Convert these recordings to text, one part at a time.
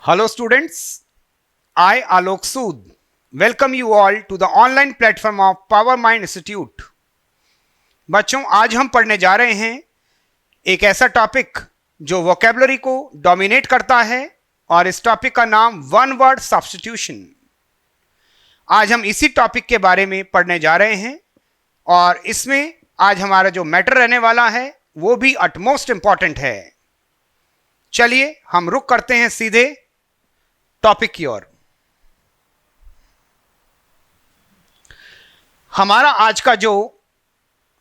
Hello students, I Alok Sood welcome you all to the online platform of Power Mind Institute। बच्चों, आज हम पढ़ने जा रहे हैं एक ऐसा टॉपिक जो वोकेबलरी को डोमिनेट करता है और इस टॉपिक का नाम वन वर्ड सब्स्टिट्यूशन। आज हम इसी टॉपिक के बारे में पढ़ने जा रहे हैं और इसमें आज हमारा जो मैटर रहने वाला है वो भी अटमोस्ट इंपॉर्टेंट है। चलिए हम रुक करते हैं सीधे टॉपिक की ओर। हमारा आज का जो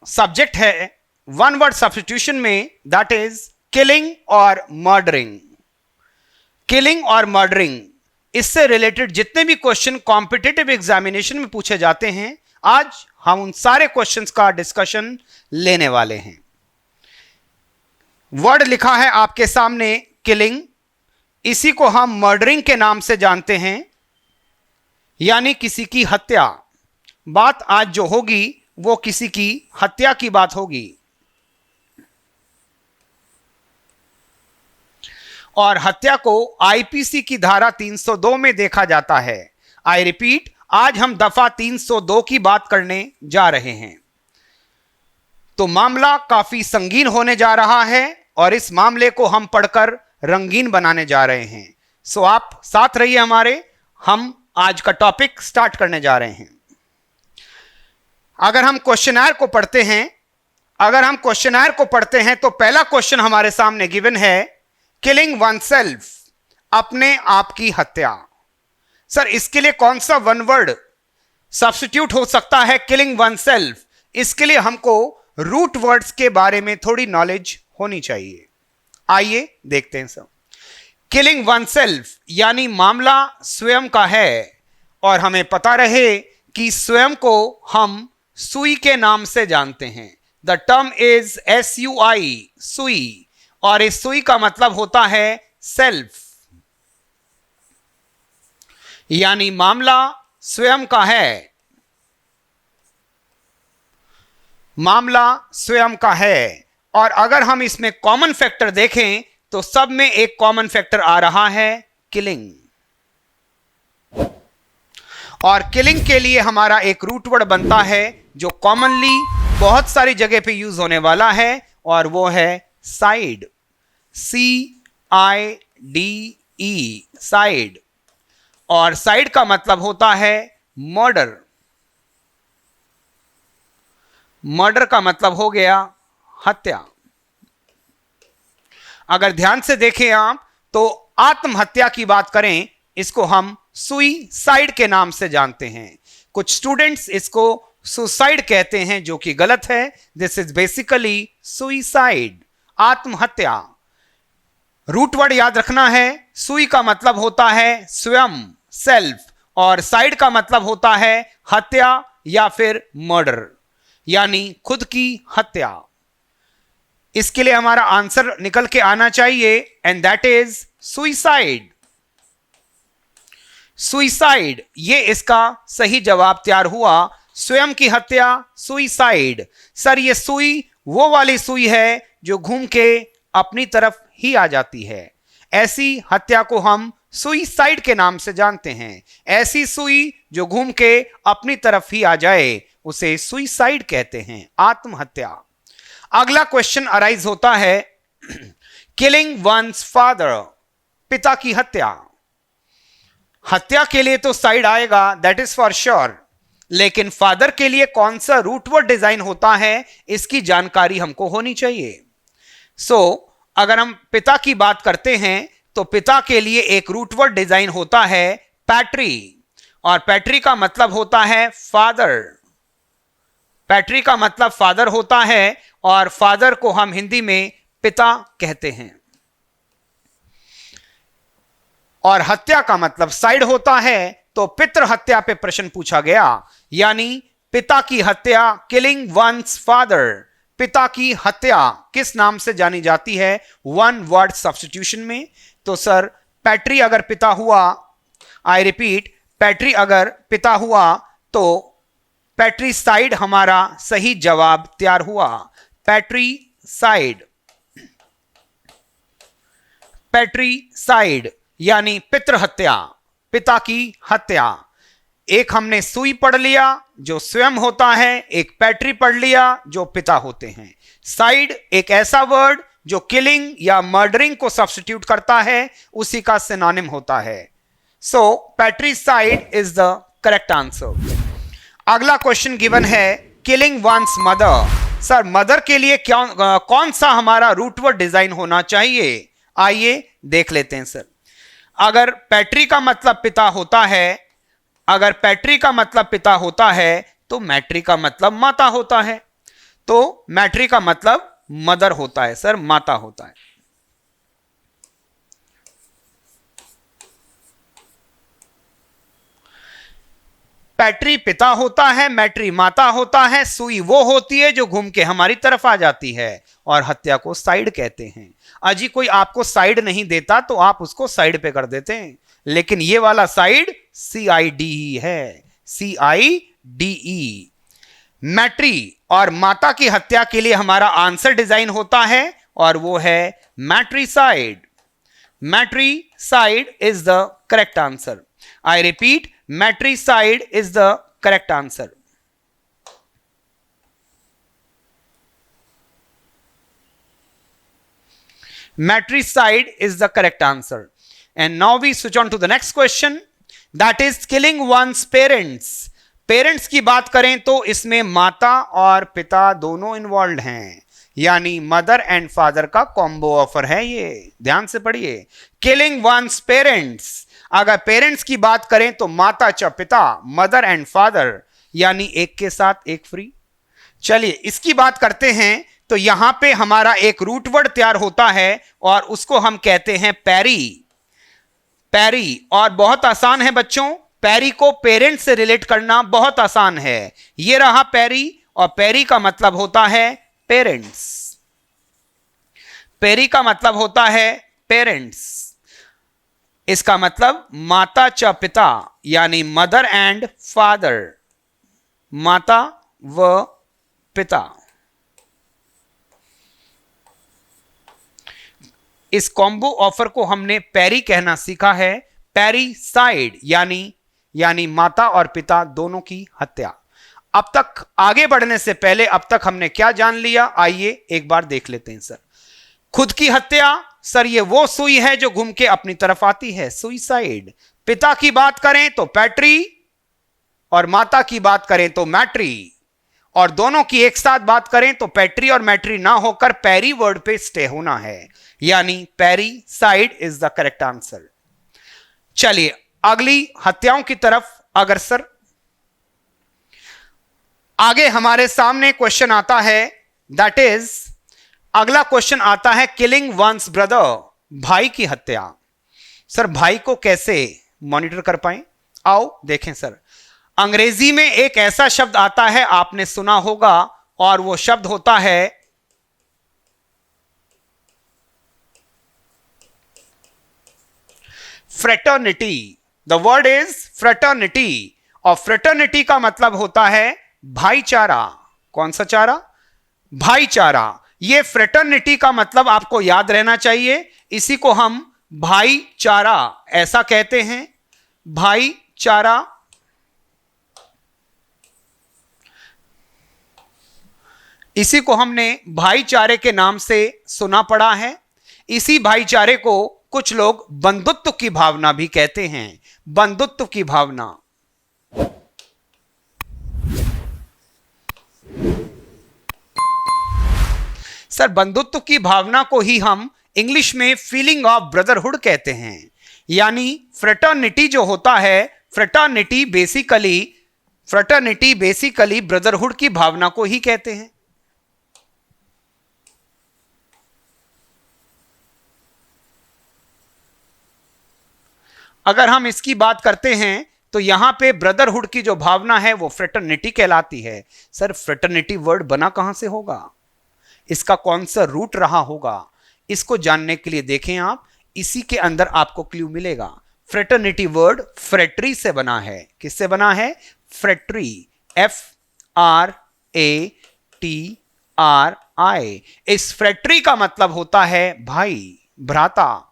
सब्जेक्ट है वन वर्ड सब्स्टिट्यूशन में, दैट इज किलिंग और मर्डरिंग। किलिंग और मर्डरिंग, इससे रिलेटेड जितने भी क्वेश्चन कॉम्पिटिटिव एग्जामिनेशन में पूछे जाते हैं, आज हम उन सारे क्वेश्चंस का डिस्कशन लेने वाले हैं। वर्ड लिखा है आपके सामने किलिंग, इसी को हम मर्डरिंग के नाम से जानते हैं, यानी किसी की हत्या। बात आज जो होगी वो किसी की हत्या की बात होगी। और हत्या को आईपीसी की धारा 302 में देखा जाता है। आई रिपीट, आज हम दफा 302 की बात करने जा रहे हैं। तो मामला काफी संगीन होने जा रहा है और इस मामले को हम पढ़कर रंगीन बनाने जा रहे हैं। सो आप साथ रहिए हमारे, हम आज का टॉपिक स्टार्ट करने जा रहे हैं। अगर हम क्वेश्चनर को पढ़ते हैं तो पहला क्वेश्चन हमारे सामने गिवन है, किलिंग वन सेल्फ, अपने आप की हत्या। सर, इसके लिए कौन सा वन वर्ड सब्स्टिट्यूट हो सकता है किलिंग वन सेल्फ? इसके लिए हमको रूट वर्ड्स के बारे में थोड़ी नॉलेज होनी चाहिए। आइए देखते हैं सब। किलिंग वन सेल्फ यानी मामला स्वयं का है और हमें पता रहे कि स्वयं को हम सुई के नाम से जानते हैं। द टर्म इज SUI, सुई, और इस सुई का मतलब होता है सेल्फ, यानी मामला स्वयं का है। मामला स्वयं का है और अगर हम इसमें कॉमन फैक्टर देखें तो सब में एक कॉमन फैक्टर आ रहा है, किलिंग। और किलिंग के लिए हमारा एक रूट वर्ड बनता है जो कॉमनली बहुत सारी जगह पे यूज होने वाला है और वो है साइड, CIDE, साइड। और साइड का मतलब होता है मर्डर। मर्डर का मतलब हो गया हत्या। अगर ध्यान से देखें आप तो आत्महत्या की बात करें, इसको हम सुइसाइड के नाम से जानते हैं। कुछ स्टूडेंट्स इसको सुसाइड कहते हैं, जो कि गलत है। दिस इज बेसिकली सुइसाइड, आत्महत्या। रूट वर्ड याद रखना है, सुई का मतलब होता है स्वयं, सेल्फ, और साइड का मतलब होता है हत्या या फिर मर्डर, यानी खुद की हत्या। इसके लिए हमारा आंसर निकल के आना चाहिए and that is suicide. Suicide, ये इसका सही जवाब तैयार हुआ। स्वयं की हत्या, सुइसाइड। सर, ये सुई वो वाली सुई है जो घूम के अपनी तरफ ही आ जाती है। ऐसी हत्या को हम सुइसाइड के नाम से जानते हैं। ऐसी सुई जो घूम के अपनी तरफ ही आ जाए उसे सुइसाइड कहते हैं, आत्महत्या। अगला क्वेश्चन अराइज होता है, किलिंग वंस फादर, पिता की हत्या। हत्या के लिए तो साइड आएगा, दैट इज फॉर श्योर, लेकिन फादर के लिए कौन सा रूट वर्ड डिजाइन होता है, इसकी जानकारी हमको होनी चाहिए। अगर हम पिता की बात करते हैं तो पिता के लिए एक रूट वर्ड डिजाइन होता है पैट्री, और पैट्री का मतलब होता है फादर। पैट्री का मतलब फादर होता है और फादर को हम हिंदी में पिता कहते हैं। और हत्या का मतलब साइड होता है, तो पितृ हत्या पे प्रश्न पूछा गया, यानी पिता की हत्या, किलिंग वंस फादर। पिता की हत्या किस नाम से जानी जाती है वन वर्ड सब्स्टिट्यूशन में? तो सर, पैट्री अगर पिता हुआ, आई रिपीट, पैट्री अगर पिता हुआ तो पैट्रीसाइड हमारा सही जवाब तैयार हुआ। पैट्रीसाइड, पैट्रीसाइड यानी पितृ हत्या, पिता की हत्या। एक हमने सुई पढ़ लिया जो स्वयं होता है, एक पैट्री पढ़ लिया जो पिता होते हैं। साइड एक ऐसा वर्ड जो किलिंग या मर्डरिंग को सब्स्टिट्यूट करता है, उसी का सिनोनिम होता है। So patricide is the correct answer. अगला क्वेश्चन गिवन है killing one's mother. Sir mother के लिए कौन सा हमारा रूट वर्ड डिजाइन होना चाहिए? आइए देख लेते हैं सर। अगर पैट्री का मतलब पिता होता है, अगर पैट्री का मतलब पिता होता है तो मैट्री का मतलब माता होता है, तो मैट्री का मतलब मदर होता है सर, माता होता है। पैट्री पिता होता है, मैट्री माता होता है, सुई वो होती है जो घूम के हमारी तरफ आ जाती है, और हत्या को साइड कहते हैं। अजी कोई आपको साइड नहीं देता तो आप उसको साइड पे कर देते हैं, लेकिन ये वाला साइड CID ही है, CIDE। मैट्री और माता की हत्या के लिए हमारा आंसर डिजाइन होता है और वो है matricide. Matricide is the correct answer. I repeat, matricide is the correct answer. Matricide is the correct answer. And now we switch on to the next question, that is killing one's parents. Parents की बात करें तो इसमें माता और पिता दोनों involve हैं, यानी मदर एंड फादर का कॉम्बो ऑफर है ये, ध्यान से पढ़िए। किलिंग वंस पेरेंट्स, अगर पेरेंट्स की बात करें तो माता च पिता, मदर एंड फादर, यानी एक के साथ एक फ्री। चलिए इसकी बात करते हैं तो यहां पे हमारा एक रूट वर्ड तैयार होता है और उसको हम कहते हैं पैरी। पैरी, और बहुत आसान है बच्चों, पैरी को पेरेंट्स से रिलेट करना बहुत आसान है। ये रहा पैरी, और पैरी का मतलब होता है पेरेंट्स। पैरी का मतलब होता है पेरेंट्स, इसका मतलब माता च पिता, यानी मदर एंड फादर, माता व पिता। इस कॉम्बो ऑफर को हमने पैरी कहना सीखा है, पैरीसाइड, यानी माता और पिता दोनों की हत्या। अब तक आगे बढ़ने से पहले अब तक हमने क्या जान लिया, आइए एक बार देख लेते हैं सर। खुद की हत्या, सर ये वो सुई है जो घूम के अपनी तरफ आती है, सुइसाइड। पिता की बात करें तो पैट्री, और माता की बात करें तो मैट्री, और दोनों की एक साथ बात करें तो पैट्री और मैट्री ना होकर पैरी वर्ड पे स्टे होना है, यानी पैरीसाइड इज द करेक्ट आंसर। चलिए अगली हत्याओं की तरफ अग्रसर। आगे हमारे सामने क्वेश्चन आता है, दैट इज, अगला क्वेश्चन आता है किलिंग वंस ब्रदर, भाई की हत्या। सर भाई को कैसे मॉनिटर कर पाए, आओ देखें सर। अंग्रेजी में एक ऐसा शब्द आता है, आपने सुना होगा, और वो शब्द होता है fraternity. The word is fraternity, और फ्रेटर्निटी का मतलब होता है भाईचारा। कौन सा चारा? भाईचारा। ये फ्रेटर्निटी का मतलब आपको याद रहना चाहिए, इसी को हम भाईचारा ऐसा कहते हैं, भाईचारा। इसी को हमने भाईचारे के नाम से सुना पड़ा है। इसी भाईचारे को कुछ लोग बंधुत्व की भावना भी कहते हैं, बंधुत्व की भावना। सर बंधुत्व की भावना को ही हम इंग्लिश में फीलिंग ऑफ ब्रदरहुड कहते हैं, यानी फ्रेटर्निटी जो होता है, फ्रेटर्निटी बेसिकली ब्रदरहुड की भावना को ही कहते हैं। अगर हम इसकी बात करते हैं तो यहां पे ब्रदरहुड की जो भावना है वो फ्रेटर्निटी कहलाती है। सर फ्रेटर्निटी वर्ड बना कहां से होगा, इसका कौन सा रूट रहा होगा, इसको जानने के लिए देखें आप, इसी के अंदर आपको क्लू मिलेगा। फ्रेटर्निटी वर्ड फ्रेटरी से बना है। किससे बना है? फ्रेटरी, FRATRI। इस फ्रेटरी का मतलब होता है भाई, भ्राता,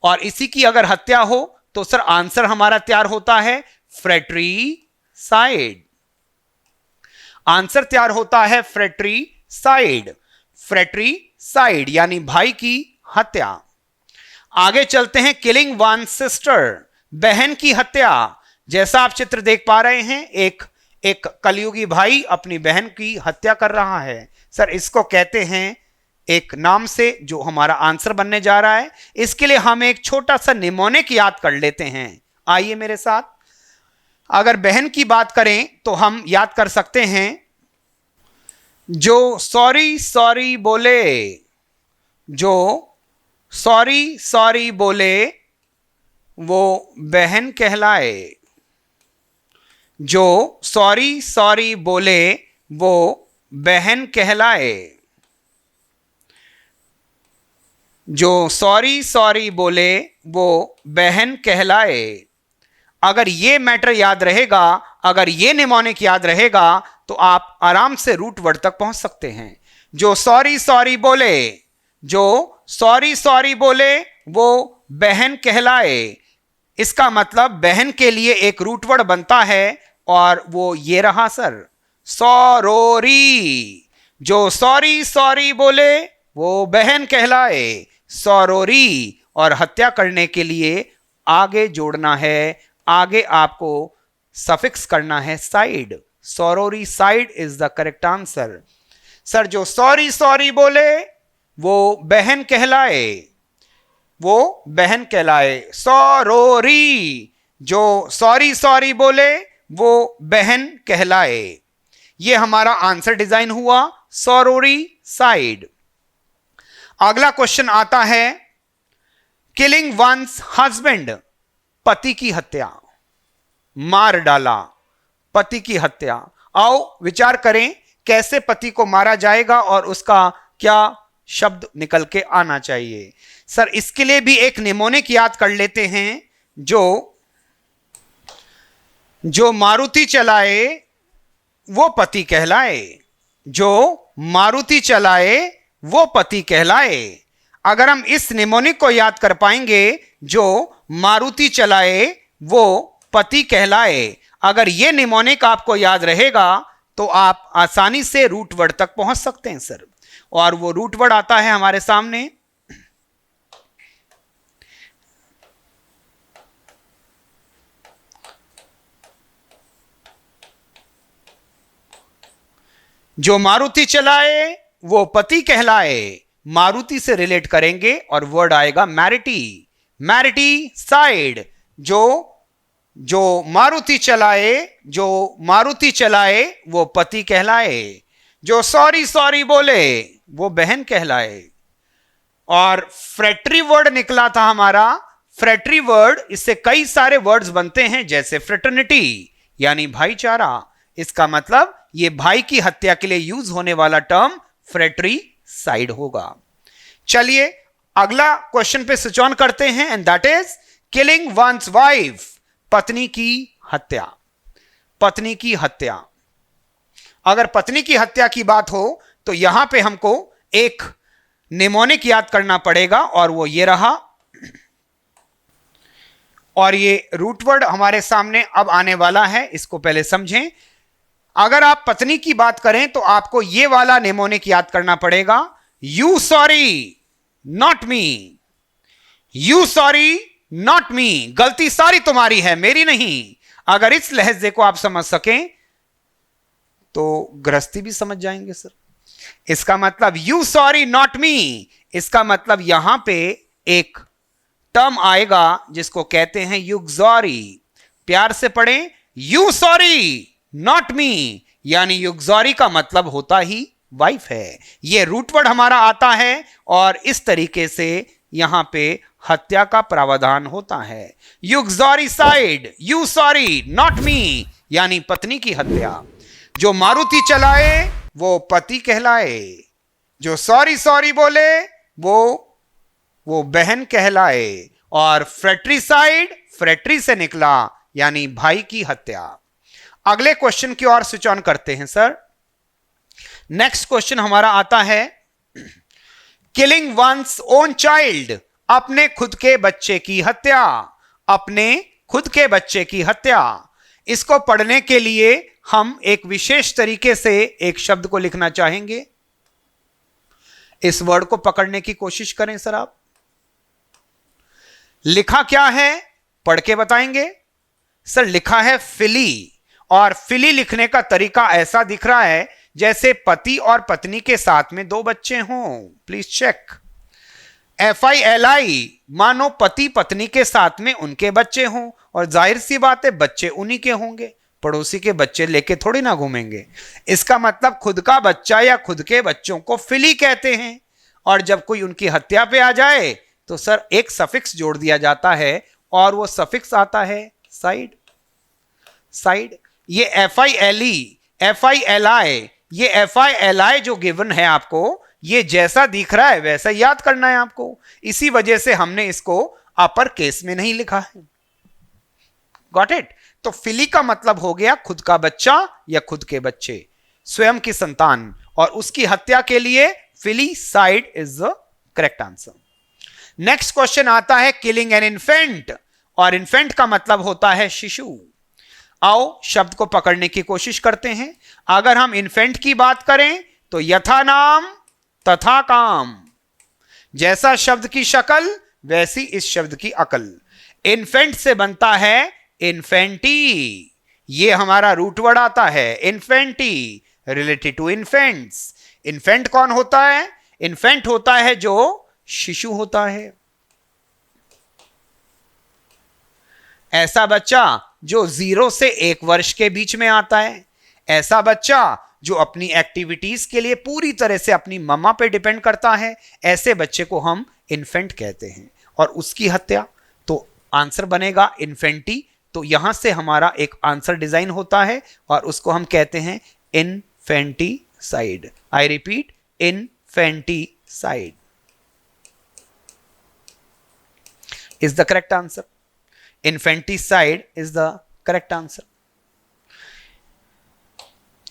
और इसी की अगर हत्या हो तो सर आंसर हमारा तैयार होता है फ्रेट्रीसाइड। आंसर तैयार होता है फ्रेट्रीसाइड, फ्रेट्रीसाइड यानी भाई की हत्या। आगे चलते हैं, किलिंग वन सिस्टर, बहन की हत्या। जैसा आप चित्र देख पा रहे हैं, एक कलयुगी भाई अपनी बहन की हत्या कर रहा है। सर इसको कहते हैं एक नाम से जो हमारा आंसर बनने जा रहा है। इसके लिए हम एक छोटा सा निमोनिक याद कर लेते हैं। आइए मेरे साथ, अगर बहन की बात करें तो हम याद कर सकते हैं, जो सॉरी सॉरी बोले, जो सॉरी सॉरी बोले वो बहन कहलाए, जो सॉरी सॉरी बोले वो बहन कहलाए, जो सॉरी सॉरी बोले वो बहन कहलाए। अगर ये मैटर याद रहेगा, अगर ये निमोनिक याद रहेगा तो आप आराम से रूट वर्ड तक पहुंच सकते हैं। जो सॉरी सॉरी बोले, जो सॉरी सॉरी बोले वो बहन कहलाए, इसका मतलब बहन के लिए एक रूट वर्ड बनता है और वो ये रहा सर, सॉरोरी। जो सॉरी सॉरी बोले वो बहन कहलाए, सॉरोरी। और हत्या करने के लिए आगे जोड़ना है, आगे आपको सफिक्स करना है side. Sororicide is the correct answer. Sir जो सॉरी सॉरी बोले वो बहन कहलाए, वो बहन कहलाए, सॉरोरी। जो सॉरी सॉरी बोले वो बहन कहलाए। ये हमारा आंसर डिजाइन हुआ, सॉरोरी साइड। अगला क्वेश्चन आता है, किलिंग वंस हस्बैंड, पति की हत्या, मार डाला, पति की हत्या। आओ विचार करें कैसे पति को मारा जाएगा और उसका क्या शब्द निकल के आना चाहिए। सर इसके लिए भी एक निमोनिक याद कर लेते हैं, जो मारुति चलाए वो पति कहलाए, जो मारुति चलाए वो पति कहलाए। अगर हम इस निमोनिक को याद कर पाएंगे, जो मारुति चलाए वो पति कहलाए, अगर ये निमोनिक आपको याद रहेगा तो आप आसानी से रूट वर्ड तक पहुंच सकते हैं सर। और वो रूट वर्ड आता है हमारे सामने, जो मारुति चलाए वो पति कहलाए। मारुति से रिलेट करेंगे और वर्ड आएगा मैरिटी, मैरिटी साइड। जो मारुति चलाए, जो मारुति चलाए वो पति कहलाए। जो सॉरी सॉरी बोले वो बहन कहलाए। और फ्रेटरी वर्ड निकला था हमारा, फ्रेटरी वर्ड, इससे कई सारे वर्ड्स बनते हैं, जैसे फ्रेटर्निटी यानी भाईचारा। इसका मतलब ये भाई की हत्या के लिए यूज होने वाला टर्म फ्रेटरी साइड होगा। चलिए अगला क्वेश्चन पे स्विच ऑन करते हैं, and that is killing one's wife, पत्नी की हत्या, पत्नी की हत्या। अगर पत्नी की हत्या की बात हो तो यहां पे हमको एक निमोनिक याद करना पड़ेगा और वो ये रहा। और ये रूट वर्ड हमारे सामने अब आने वाला है, इसको पहले समझें। अगर आप पत्नी की बात करें तो आपको ये वाला निमोनिक याद करना पड़ेगा, you sorry not me, you sorry not मी, गलती सारी तुम्हारी है मेरी नहीं। अगर इस लहजे को आप समझ सकें तो गृहस्थी भी समझ जाएंगे सर। इसका मतलब यू सॉरी नॉट मी, इसका मतलब यहां पे एक टर्म आएगा जिसको कहते हैं युगजॉरी। प्यार से पढ़ें, यू सॉरी नॉट मी, यानी युगजॉरी का मतलब होता ही वाइफ है। यह रूट वर्ड हमारा आता है और इस तरीके से यहां पे हत्या का प्रावधान होता है। Uxoricide, you sorry not me, यानी पत्नी की हत्या। जो मारुति चलाए वो पति कहलाए, जो सॉरी सॉरी बोले वो बहन कहलाए। और फ्रेट्रीसाइड फ्रेट्री से निकला, यानी भाई की हत्या। अगले क्वेश्चन की ओर स्विच ऑन करते हैं सर। नेक्स्ट क्वेश्चन हमारा आता है, किलिंग वंस ओन चाइल्ड, अपने खुद के बच्चे की हत्या, अपने खुद के बच्चे की हत्या। इसको पढ़ने के लिए हम एक विशेष तरीके से एक शब्द को लिखना चाहेंगे। इस वर्ड को पकड़ने की कोशिश करें सर आप। लिखा क्या है, पढ़ के बताएंगे सर। लिखा है फिली, और फिली लिखने का तरीका ऐसा दिख रहा है जैसे पति और पत्नी के साथ में दो बच्चे हों। Please check. FILI मानो पति पत्नी के साथ में उनके बच्चे हों, और जाहिर सी बात है बच्चे उन्हीं के होंगे, पड़ोसी के बच्चे लेके थोड़ी ना घूमेंगे। इसका मतलब खुद का बच्चा या खुद के बच्चों को फिली कहते हैं। और जब कोई उनकी हत्या पे आ जाए तो सर एक सफिक्स जोड़ दिया जाता है, और वो सफिक्स आता है साइड। साइड, ये FILI, ये FILI जो गिवन है आपको, ये जैसा दिख रहा है वैसा याद करना है आपको। इसी वजह से हमने इसको अपर केस में नहीं लिखा है। Got it? तो फिली का मतलब हो गया खुद का बच्चा या खुद के बच्चे, स्वयं की संतान, और उसकी हत्या के लिए filicide is the correct answer. Next question आता है किलिंग एन इन्फेंट, और इन्फेंट का मतलब होता है शिशु। आओ शब्द को पकड़ने की कोशिश करते हैं। अगर हम इन्फेंट की बात करें तो यथा नाम तथा काम, जैसा शब्द की शक्ल वैसी इस शब्द की अकल। इन्फेंट से बनता है इन्फेंटी, ये हमारा रूट वर्ड आता है इन्फेंटी, रिलेटेड टू इन्फेंट्स। इन्फेंट कौन होता है? इन्फेंट होता है जो शिशु होता है, ऐसा बच्चा जो 0 से 1 वर्ष के बीच में आता है, ऐसा बच्चा जो अपनी एक्टिविटीज के लिए पूरी तरह से अपनी मम्मा पे डिपेंड करता है, ऐसे बच्चे को हम इन्फेंट कहते हैं। और उसकी हत्या, तो आंसर बनेगा इन्फेंटी। तो यहां से हमारा एक आंसर डिजाइन होता है, और उसको हम कहते हैं infanticide. I repeat, infanticide is the correct answer. Infanticide is the correct answer.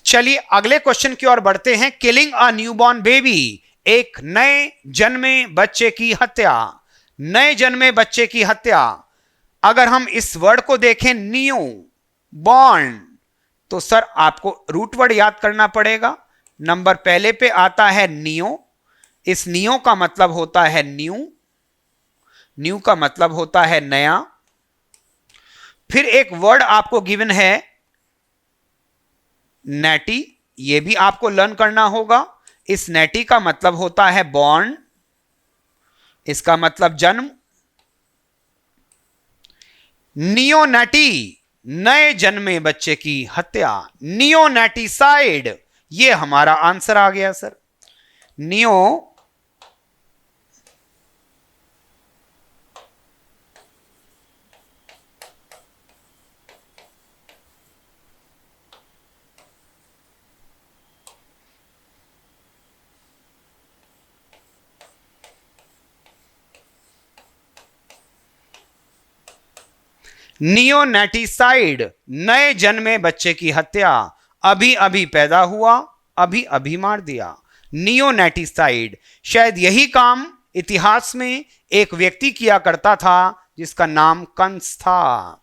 चलिए अगले क्वेश्चन की ओर बढ़ते हैं। किलिंग अ न्यूबॉर्न बेबी, एक नए जन्मे बच्चे की हत्या। नए जन्मे बच्चे की हत्या, अगर हम इस वर्ड को देखें न्यू बॉर्न, तो सर आपको रूट वर्ड याद करना पड़ेगा। नंबर पहले पे आता है नियो, इस नियो का मतलब होता है न्यू, न्यू का मतलब होता है नया। फिर एक वर्ड आपको गिवन है नेटी, ये भी आपको लर्न करना होगा। इस नेटी का मतलब होता है बॉर्न, इसका मतलब जन्म। नियोनेटी, नए जन्मे बच्चे की हत्या। नियोनेटिसाइड, ये हमारा आंसर आ गया सर। नियो नियोनेटिसाइड, नए जन्मे बच्चे की हत्या, अभी अभी पैदा हुआ अभी अभी मार दिया। नियोनेटिसाइड, शायद यही काम इतिहास में एक व्यक्ति किया करता था जिसका नाम कंस था।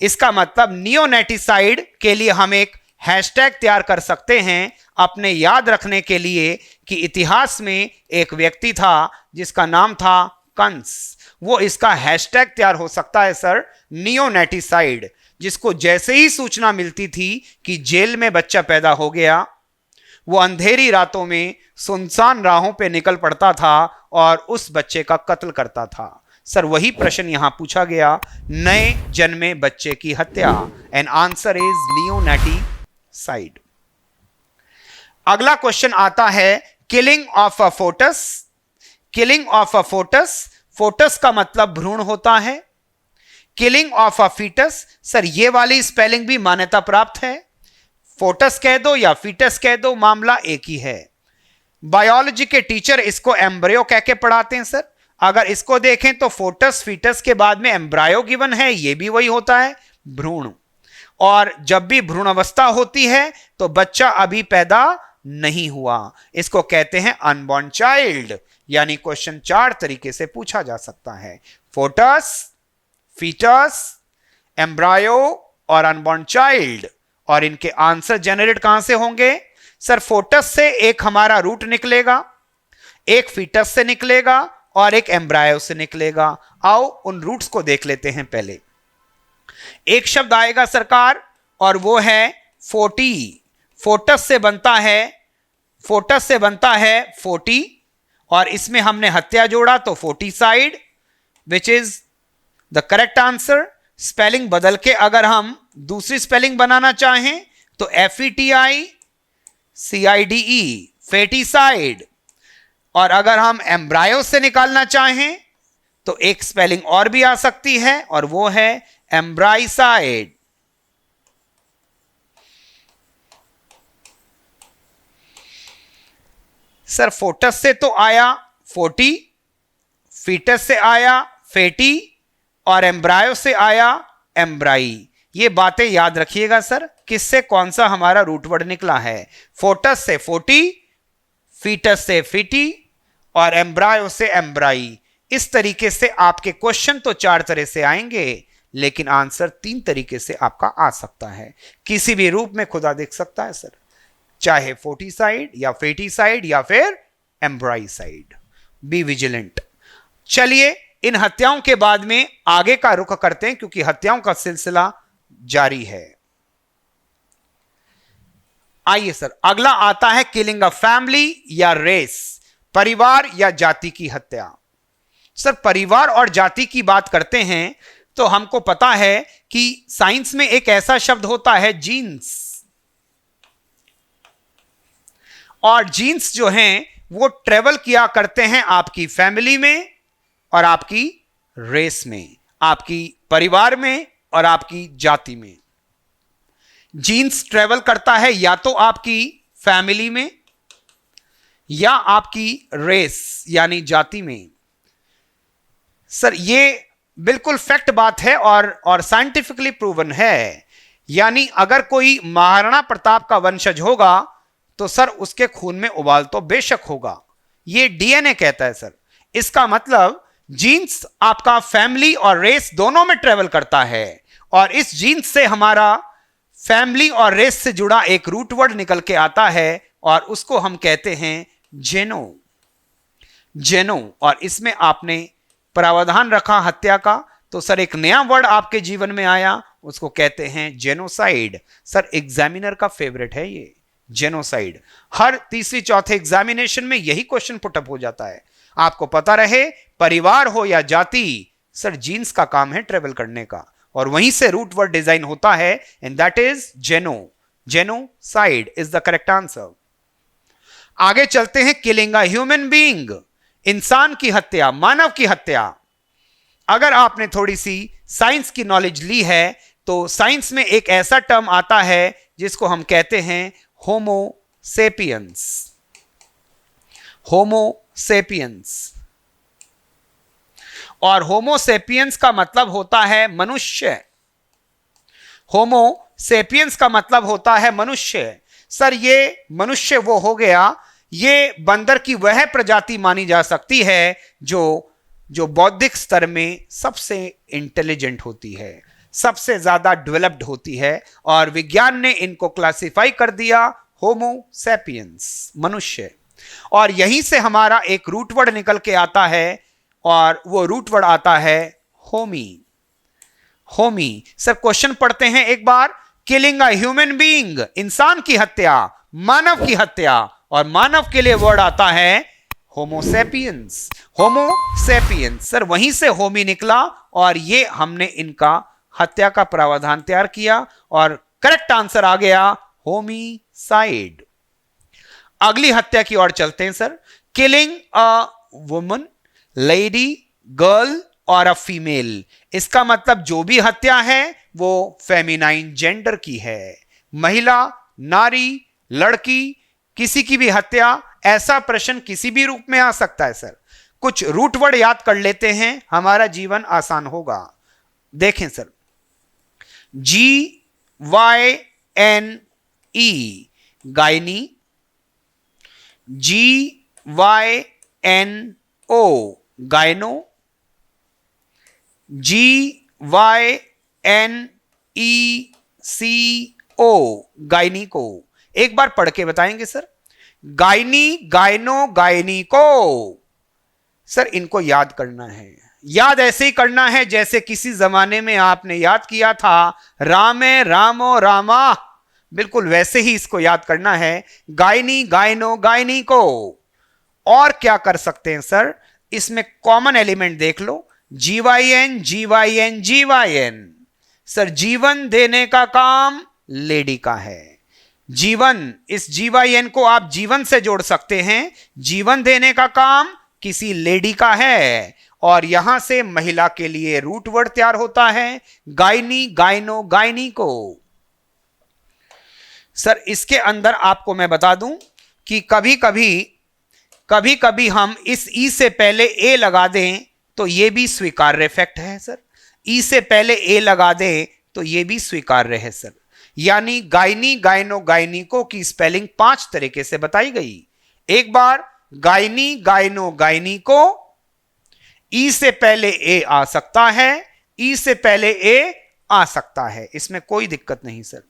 इसका मतलब नियोनेटिसाइड के लिए हम एक हैशटैग तैयार कर सकते हैं अपने याद रखने के लिए कि इतिहास में एक व्यक्ति था जिसका नाम था कंस। वो इसका हैशटैग तैयार हो सकता है सर, नियोनेटिसाइड, जिसको जैसे ही सूचना मिलती थी कि जेल में बच्चा पैदा हो गया, वो अंधेरी रातों में सुनसान राहों पे निकल पड़ता था और उस बच्चे का कत्ल करता था। सर वही प्रश्न यहां पूछा गया, नए जन्मे बच्चे की हत्या, एंड आंसर इज नियोनेटिसाइड। अगला क्वेश्चन आता है killing of a foetus. Killing of a foetus, foetus का मतलब भ्रूण होता है। Killing of a foetus, sir ये वाली स्पेलिंग भी मान्यता प्राप्त है। फोटस कह दो या फीटस कह दो, मामला एक ही है। बायोलॉजी के टीचर इसको एम्ब्रियो कह के पढ़ाते हैं सर। अगर इसको देखें तो फोटस फीटस के बाद में एम्ब्रायो गिवन है, ये भी वही होता है, भ्रूण। और जब भी भ्रूण अवस्था होती है तो बच्चा अभी पैदा नहीं हुआ, इसको कहते हैं अनबॉर्न चाइल्ड। यानी क्वेश्चन 4 तरीके से पूछा जा सकता है, फोटस, फीटस, एम्ब्रायो और अनबॉर्न चाइल्ड। और इनके आंसर जनरेट कहां से होंगे सर? फोटस से एक हमारा रूट निकलेगा, एक फीटस से निकलेगा और एक एम्ब्रायो से निकलेगा। आओ उन रूट्स को देख लेते हैं। पहले एक शब्द आएगा सरकार और वो है 40। फोटस से बनता है 40 और इसमें हमने हत्या जोड़ा तो foeticide, which is the correct answer. Spelling बदल के अगर हम दूसरी स्पेलिंग बनाना चाहें तो FETICIDE, फेटिसाइड। और अगर हम एम्ब्रायो से निकालना चाहें तो एक स्पेलिंग और भी आ सकती है और वो है एम्ब्राइसाइड। सर फोटस से तो आया 40, फीटस से आया फेटी और एम्ब्रायो से आया एम्ब्राई। ये बातें याद रखिएगा सर, किससे कौन सा हमारा रूट वर्ड निकला है। फोटस से 40, फीटस से फीटी और एम्ब्रायो से एम्ब्राई। इस तरीके से आपके क्वेश्चन तो 4 तरह से आएंगे, लेकिन आंसर 3 तरीके से आपका आ सकता है। किसी भी रूप में खुदा देख सकता है सर, चाहे फोर्टिसाइड या फेटिसाइड या फिर एम्ब्राइसाइड। Be vigilant. चलिए इन हत्याओं के बाद में आगे का रुख करते हैं, क्योंकि हत्याओं का सिलसिला जारी है। आइए सर, अगला आता है किलिंग अ फैमिली या रेस, परिवार या जाति की हत्या। सर परिवार और जाति की बात करते हैं तो हमको पता है कि साइंस में एक ऐसा शब्द होता है जीन्स, और जीन्स जो हैं वो ट्रेवल किया करते हैं आपकी फैमिली में और आपकी रेस में, आपकी परिवार में और आपकी जाति में। जीन्स ट्रेवल करता है या तो आपकी फैमिली में या आपकी रेस यानी जाति में। सर ये बिल्कुल फैक्ट बात है और साइंटिफिकली प्रूवन है। यानी अगर कोई महाराणा प्रताप का वंशज होगा तो सर उसके खून में उबाल तो बेशक होगा, ये डीएनए कहता है सर। इसका मतलब जीन्स आपका फैमिली और रेस दोनों में ट्रेवल करता है, और इस जीन्स से हमारा फैमिली और रेस से जुड़ा एक रूट वर्ड निकल के आता है और उसको हम कहते हैं जेनो। जेनो। और इसमें आपने प्रावधान रखा हत्या का, तो सर एक नया वर्ड आपके जीवन में आया, उसको कहते हैं जेनोसाइड। सर एग्जामिनर का फेवरेट है ये जेनोसाइड। हर तीसरी चौथे एग्जामिनेशन में यही क्वेश्चन पुटअप हो जाता है। आपको पता रहे परिवार हो या जाति, सर जीन्स का काम है ट्रेवल करने का, और वहीं से रूट वर्ड डिजाइन होता है, एंड दैट इज जेनो। Genocide is the correct answer. आगे चलते हैं किलिंग अ ह्यूमन बीइंग, इंसान की हत्या, मानव की हत्या। अगर आपने थोड़ी सी साइंस की नॉलेज ली है तो साइंस में एक ऐसा टर्म आता है जिसको हम कहते हैं होमो सेपियंस। होमो सेपियंस। और होमो सेपियंस का मतलब होता है मनुष्य। होमो सेपियंस का मतलब होता है मनुष्य। सर ये मनुष्य वो हो गया, ये बंदर की वह प्रजाति मानी जा सकती है जो बौद्धिक स्तर में सबसे इंटेलिजेंट होती है, सबसे ज्यादा डेवलप्ड होती है, और विज्ञान ने इनको क्लासिफाई कर दिया होमो सेपियंस, मनुष्य। और यहीं से हमारा एक रूट वर्ड निकल के आता है, और वो रूट वर्ड आता है होमी। होमी। सर क्वेश्चन पढ़ते हैं एक बार। किलिंग अ ह्यूमन बीइंग, इंसान की हत्या, मानव की हत्या, और मानव के लिए वर्ड आता है होमोसेपियंस। होमोसेपियंस। सर वहीं से होमी निकला और ये हमने इनका हत्या का प्रावधान तैयार किया और करेक्ट आंसर आ गया होमिसाइड। अगली हत्या की ओर चलते हैं sir. Killing a woman, lady, girl और अ फीमेल। इसका मतलब जो भी हत्या है वो फेमिनाइन जेंडर की है, महिला, नारी, लड़की, किसी की भी हत्या। ऐसा प्रश्न किसी भी रूप में आ सकता है सर। कुछ रूट वर्ड याद कर लेते हैं, हमारा जीवन आसान होगा। देखें सर, GYNE गायनी, GYNE गायनो, GYNECO गायनीको। एक बार पढ़ के बताएंगे सर, गायनी, गायनो, गायनीको। सर इनको याद करना है, याद ऐसे ही करना है जैसे किसी जमाने में आपने याद किया था रामे, रामो, रामा, बिल्कुल वैसे ही इसको याद करना है, गायनी, गायनो, गायनीको। और क्या कर सकते हैं सर, इसमें कॉमन एलिमेंट देख लो, GYN, GYN, GYN। सर जीवन देने का काम लेडी का है, जीवन, इस GYN को आप जीवन से जोड़ सकते हैं, जीवन देने का काम किसी लेडी का है, और यहां से महिला के लिए रूट वर्ड तैयार होता है, गायनी, गायनो, गायनीको। सर इसके अंदर आपको मैं बता दूं कि कभी कभी हम इस ई से पहले ए लगा दें तो यह भी स्वीकार्य फैक्ट है सर, ई से पहले ए लगा दें तो यह भी स्वीकार्य है सर। यानी गायनी, गायनो, गायनीको की स्पेलिंग 5 तरीके से बताई गई। एक बार, गायनी, गायनो, गायनीको, ई से पहले ए आ सकता है, ई से पहले ए आ सकता है, इसमें कोई दिक्कत नहीं सर।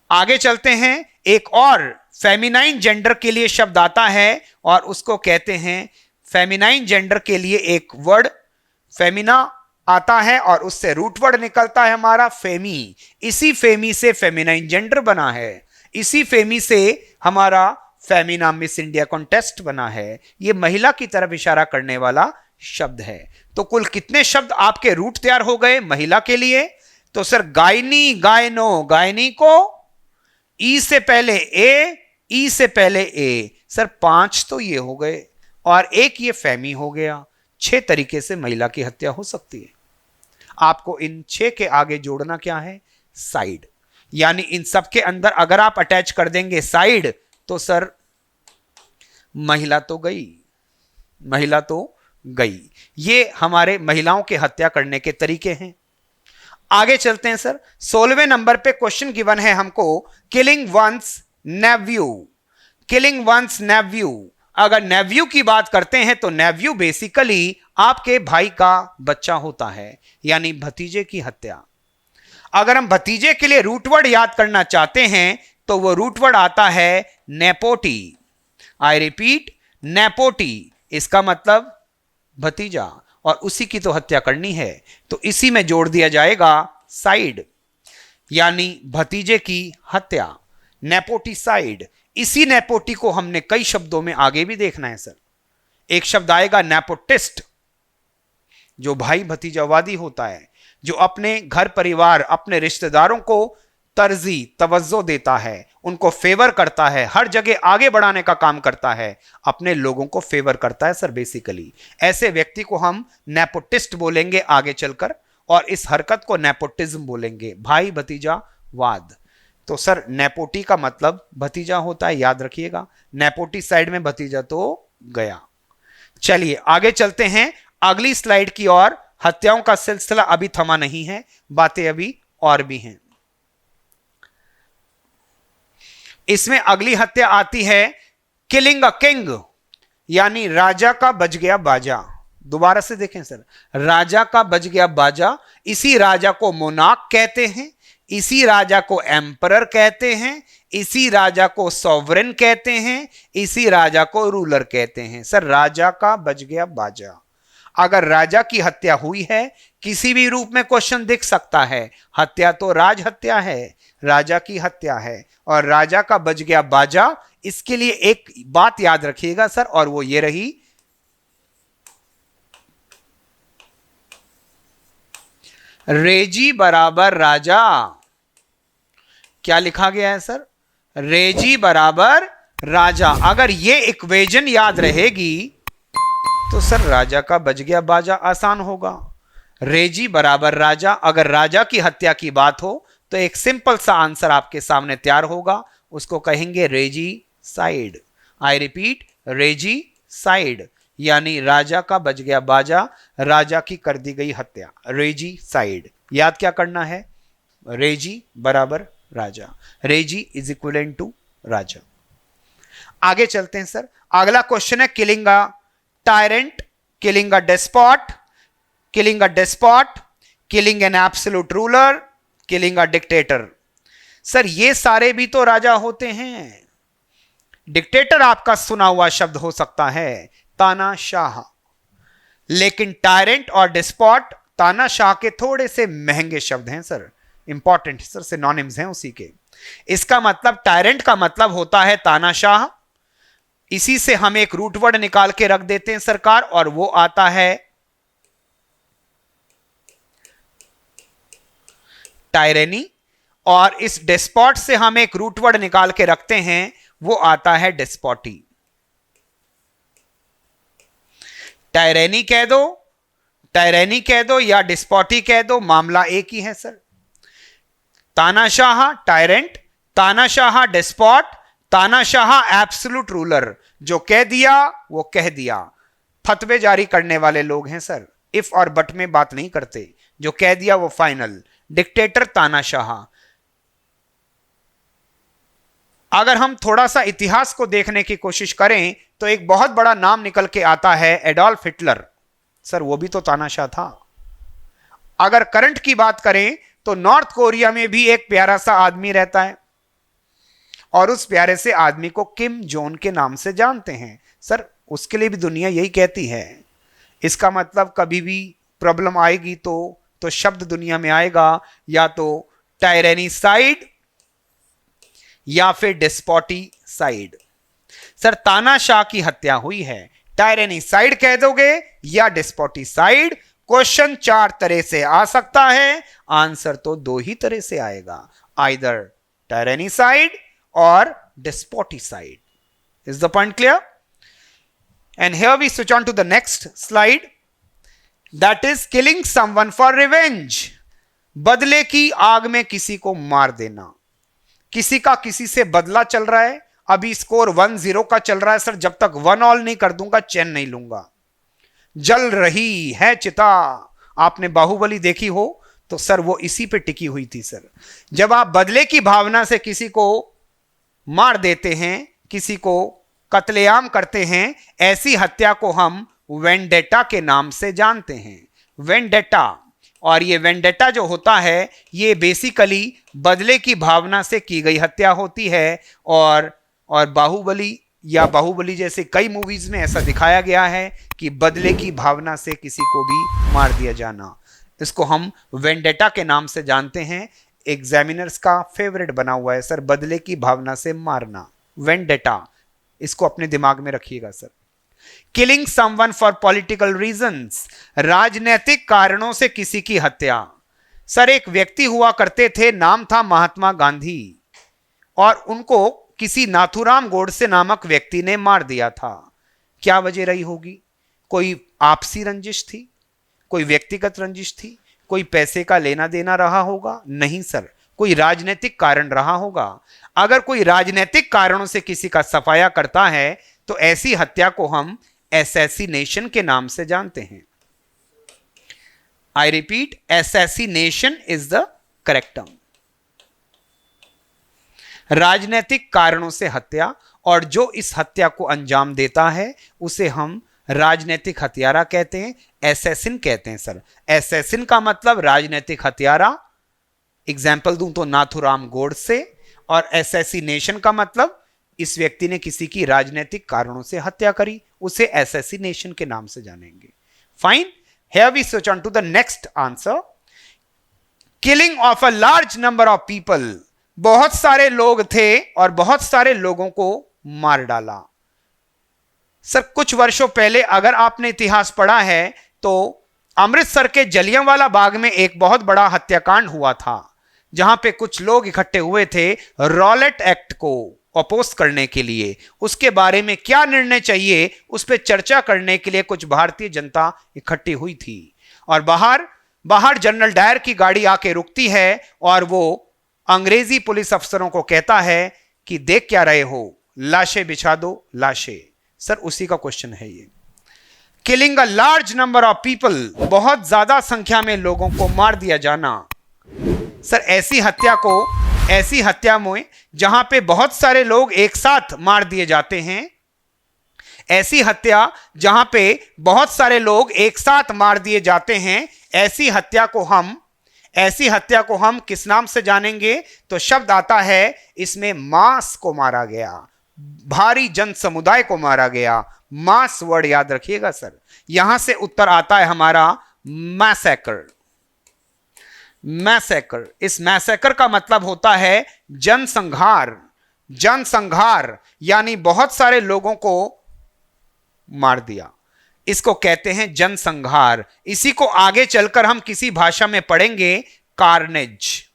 आगे चलते हैं, एक और फेमिनाइन जेंडर के लिए शब्द आता है और उसको कहते हैं, फेमिनाइन जेंडर के लिए एक वर्ड फेमिना आता है और उससे रूट वर्ड निकलता है हमारा फेमी। इसी फेमी से फेमिनाइन जेंडर बना है, इसी फेमी से हमारा फेमिना मिस इंडिया कॉन्टेस्ट बना है। यह महिला की तरफ इशारा करने वाला शब्द है। तो कुल कितने शब्द आपके रूट तैयार हो गए महिला के लिए? तो सर गायनी, गायनो, गायनीको, ई से पहले ए, ई से पहले ए, सर 5 तो ये हो गए और एक ये फेमी हो गया। 6 तरीके से महिला की हत्या हो सकती है। आपको इन 6 के आगे जोड़ना क्या है? साइड। यानी इन सब के अंदर अगर आप अटैच कर देंगे साइड तो सर महिला तो गई, महिला तो गई। ये हमारे महिलाओं की हत्या करने के तरीके हैं। आगे चलते हैं सर, 16वें नंबर पे क्वेश्चन गिवन है हमको, killing one's nephew. Killing one's nephew, अगर नेव्यू की बात करते हैं तो नेव्यू बेसिकली आपके भाई का बच्चा होता है, यानी भतीजे की हत्या। अगर हम भतीजे के लिए रूट वर्ड याद करना चाहते हैं तो वो रूट वर्ड आता है नेपोटी। आई रिपीट, नेपोटी, इसका मतलब भतीजा, और उसी की तो हत्या करनी है, तो इसी में जोड़ दिया जाएगा साइड, यानी भतीजे की हत्या, नेपोटिसाइड। इसी नेपोटी को हमने कई शब्दों में आगे भी देखना है सर। एक शब्द आएगा नेपोटिस्ट, जो भाई भतीजावादी होता है, जो अपने घर परिवार, अपने रिश्तेदारों को तरजीह, तवज्जो देता है, उनको फेवर करता है, हर जगह आगे बढ़ाने का काम करता है, अपने लोगों को फेवर करता है सर बेसिकली। ऐसे व्यक्ति को हम नेपोटिस्ट बोलेंगे आगे चलकर, और इस हरकत को नेपोटिज्म बोलेंगे, भाई भतीजा वाद। तो सर नेपोटी का मतलब भतीजा होता है, याद रखिएगा। नेपोटी साइड में भतीजा तो गया। चलिए आगे चलते हैं अगली स्लाइड की ओर। हत्याओं का सिलसिला अभी थमा नहीं है, बातें अभी और भी हैं। इसमें अगली हत्या आती है किलिंग अ किंग, यानी राजा का बज गया बाजा। दोबारा से देखें सर, राजा का बज गया बाजा। इसी राजा को मोनार्क कहते हैं, इसी राजा को एम्परर कहते हैं, इसी राजा को सॉवरेन कहते हैं, इसी राजा को रूलर कहते हैं। सर राजा का बज गया बाजा, अगर राजा की हत्या हुई है, किसी भी रूप में क्वेश्चन दिख सकता है। हत्या तो राज हत्या है, राजा की हत्या है, और राजा का बज गया बाजा। इसके लिए एक बात याद रखिएगा सर, और वो ये रही, रेजी बराबर राजा। क्या लिखा गया है सर? रेजी बराबर राजा। अगर ये इक्वेशन याद रहेगी तो सर राजा का बज गया बाजा आसान होगा। रेजी बराबर राजा, अगर राजा की हत्या की बात हो तो एक सिंपल सा आंसर आपके सामने तैयार होगा, उसको कहेंगे रेजी साइड। आई रिपीट, रेजी साइड, यानी राजा का बज गया बाजा, राजा की कर दी गई हत्या, रेजी साइड। याद क्या करना है? रेजी बराबर राजा, regi is equivalent to raja. आगे चलते हैं सर। अगला क्वेश्चन है killing a tyrant, killing a despot, killing a despot, killing an absolute ruler, killing a dictator. Sir ये सारे भी तो राजा होते हैं। डिक्टेटर आपका सुना हुआ शब्द हो सकता है, तानाशाह, लेकिन टायरेंट और डिस्पॉट तानाशाह के थोड़े से महंगे शब्द हैं सर, इंपॉर्टेंट सर, सिनोनिम्स हैं उसी के। इसका मतलब टायरेंट का मतलब होता है तानाशाह, इसी से हम एक रूट वर्ड निकाल के रख देते हैं सरकार, और वो आता है टायरेनी, और इस डेस्पॉट से हम एक रूट वर्ड निकाल के रखते हैं, वो आता है डेस्पॉटी। टायरेनी कह दो, टायरेनी कह दो या डिस्पॉटी कह दो, मामला एक ही है सर। तानाशाह टायरेंट, तानाशाह डेस्पॉट, तानाशाह एब्सोल्यूट रूलर। जो कह दिया वो कह दिया, फतवे जारी करने वाले लोग हैं सर, इफ और बट में बात नहीं करते, जो कह दिया वो फाइनल। डिक्टेटर तानाशाह। अगर हम थोड़ा सा इतिहास को देखने की कोशिश करें तो एक बहुत बड़ा नाम निकल के आता है एडोल्फ हिटलर। सर वो भी तो तानाशाह था। अगर करंट की बात करें तो नॉर्थ कोरिया में भी एक प्यारा सा आदमी रहता है, और उस प्यारे से आदमी को किम जोन के नाम से जानते हैं सर। उसके लिए भी दुनिया यही कहती है। इसका मतलब कभी भी प्रॉब्लम आएगी तो शब्द दुनिया में आएगा, या तो टायरेनिसाइड या फिर डेस्पोटी साइड। सर तानाशाह की हत्या हुई है, टायरेनिसाइड कह दोगे या डेस्पोटी साइड। क्वेश्चन 4 तरह से आ सकता है, आंसर तो 2 ही तरह से आएगा, आइदर टायरेनिसाइड और despoticide. Is the point clear? And here we switch on to the next slide, that is killing someone for revenge. बदले की आग में किसी को मार देना। किसी का किसी से बदला चल रहा है, अभी स्कोर 1-0 का चल रहा है सर, जब तक 1 ऑल नहीं कर दूंगा चैन नहीं लूंगा। जल रही है चिता। आपने बाहुबली देखी हो तो सर वो इसी पे टिकी हुई थी सर। जब आप बदले की भावना से किसी को मार देते हैं, किसी को कत्लेआम करते हैं, ऐसी हत्या को हम वेंडेटा के नाम से जानते हैं। वेंडेटा। और ये वेंडेटा जो होता है ये बेसिकली बदले की भावना से की गई हत्या होती है, और बाहुबली या बाहुबली जैसे कई मूवीज में ऐसा दिखाया गया है कि बदले की भावना से किसी को भी मार दिया जाना, इसको हम वेंडेटा के नाम से जानते हैं। एग्जामिनर्स का फेवरेट बना हुआ है सर, बदले की भावना से मारना, वेंडेटा। इसको अपने दिमाग में रखिएगा sir. Killing someone for political reasons, राजनीतिक कारणों से किसी की हत्या। सर एक व्यक्ति हुआ करते थे, नाम था महात्मा गांधी, और उनको किसी नाथूराम गोडसे नामक व्यक्ति ने मार दिया था। क्या वजह रही होगी? कोई आपसी रंजिश थी, कोई व्यक्तिगत रंजिश थी, कोई पैसे का लेना देना रहा होगा? नहीं सर, कोई राजनीतिक कारण रहा होगा। अगर कोई राजनीतिक कारणों से किसी का सफाया करता है तो ऐसी हत्या को हम एसैसिनेशन के नाम से जानते हैं। I repeat, assassination is the correct term. राजनीतिक कारणों से हत्या, और जो इस हत्या को अंजाम देता है उसे हम राजनीतिक हत्यारा कहते हैं, एसैसिन कहते हैं सर। एसैसिन का मतलब राजनीतिक हत्यारा, एग्जाम्पल दूं तो नाथूराम गोडसे, और एसैसिनेशन का मतलब इस व्यक्ति ने किसी की राजनीतिक कारणों से हत्या करी, उसे एसैसिनेशन के नाम से जानेंगे। Fine, here we switch on to the next answer. Killing of a large number of people, बहुत सारे लोग थे और बहुत सारे लोगों को मार डाला। सर कुछ वर्षों पहले अगर आपने इतिहास पढ़ा है तो अमृतसर के जलियांवाला बाग में एक बहुत बड़ा हत्याकांड हुआ था, जहां पे कुछ लोग इकट्ठे हुए थे रॉलेट एक्ट को अपोज करने के लिए। उसके बारे में क्या निर्णय चाहिए उस पर चर्चा करने के लिए कुछ भारतीय जनता इकट्ठी हुई थी, और बाहर जनरल डायर की गाड़ी आके रुकती है और वो अंग्रेजी पुलिस अफसरों को कहता है कि देख क्या रहे हो, लाशें बिछा दो, लाशें। सर उसी का क्वेश्चन है ये। Killing a large number of people, बहुत ज्यादा संख्या में लोगों को मार दिया जाना। सर ऐसी हत्या को ऐसी हत्या में जहां पे बहुत सारे लोग एक साथ मार दिए जाते हैं, ऐसी हत्या जहां पे बहुत सारे लोग एक साथ मार दिए जाते हैं, ऐसी हत्या को हम किस नाम से जानेंगे? तो शब्द आता है इसमें, मास को मारा गया, भारी जन समुदाय को मारा गया। मास वर्ड याद रखिएगा सर। यहां से उत्तर आता है हमारा मैसेकर। मैसेकर, इस मैसेकर का मतलब होता है जनसंहार। जनसंहार यानी बहुत सारे लोगों को मार दिया, इसको कहते हैं जनसंहार। इसी को आगे चलकर हम किसी भाषा में पढ़ेंगे कार्नेज।